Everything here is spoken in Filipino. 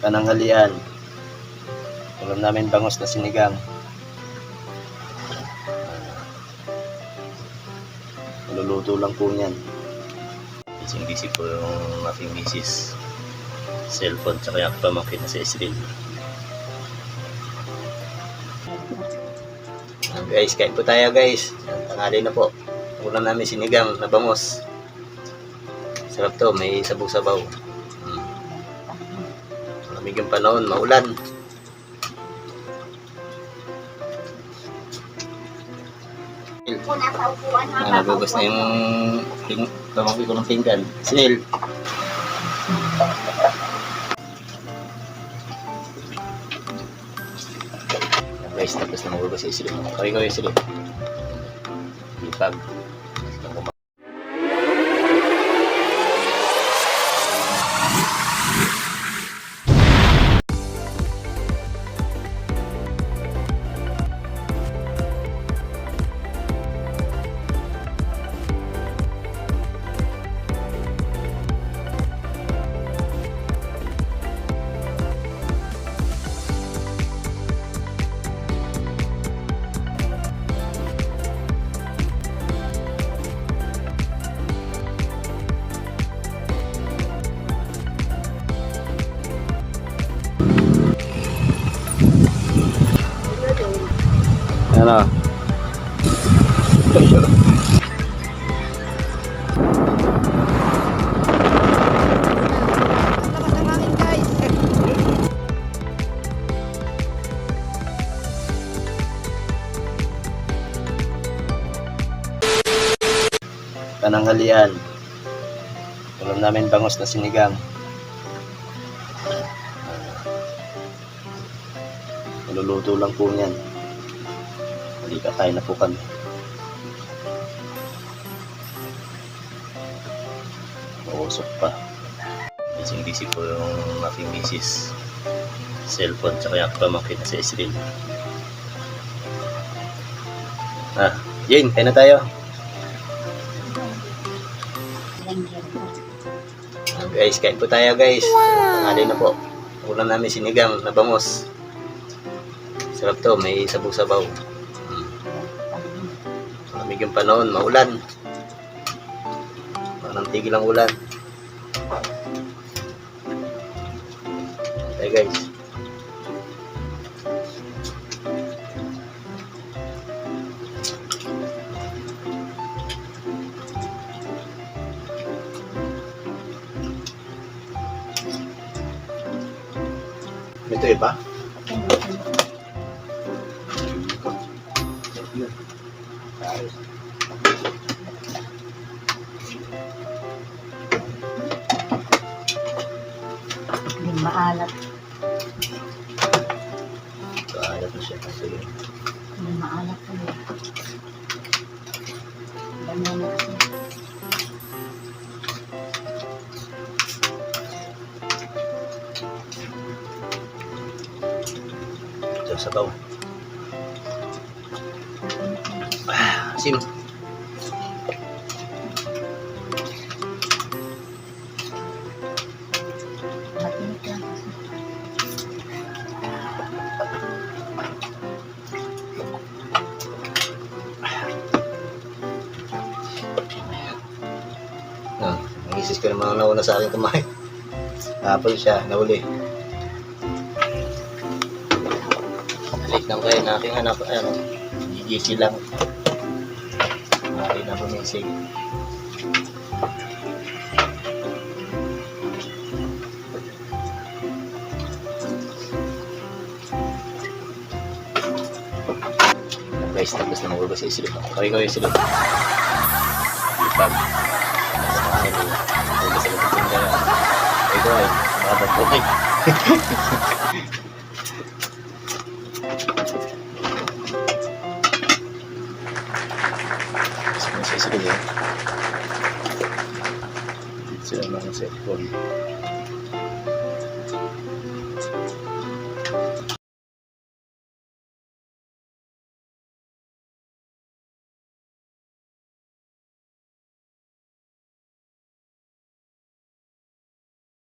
Pananghalian. Ulam namin bangos na sinigang. Maluluto lang po niyan. Gising-gising po yung aking misis. Cellphone tsaka yung pamangkin na sa Israel. Guys, kain po tayo guys. Tanghali na po. Ulam namin sinigang na bangos. Sarap to, may sabaw-sabaw. Malamig yung panahon, maulan. Nagugas na yung pamangkin ko ng pinggan. Snail. Guys, tapos na magugas sa Israel. Kawin ko yung Israel. Lipag. Ano? Pananghalian. Ulam namin bangos na sinigang. Maluluto lang po niyan. Hindi kakain na po kami. Mausok pa. Gising-gising po yung aking misis. Cellphone tsaka yung pamangkin na sa Israel. Jane, kain na tayo. Guys, kain po tayo guys. Tanghali na po. Ulam namin sinigang na bangos. Sarap to, may sabaw-sabaw. Malamig yung panahon, maulan. Parang tigil ang ulan. Okay guys. Ito iba? Hindi maalat. Maalat na siya kasi. Hindi maalat ko. Ganyan na kasi. Ito sabaw. Asim. Matinik lang kasi. Ang isis ko naman nauna sa akin kumain. Apple siya, nahuli. Nalik lang kayo na aking anak. Gigisi lang. Mari na bumisig. Guys, tapos na magugas sa Israel. Kawin ko yung Israel. Lipag. Hugas sa lupin ka. Ito ay, makabag po kayo. Sa Israel eh. Dito sila mga cellphone.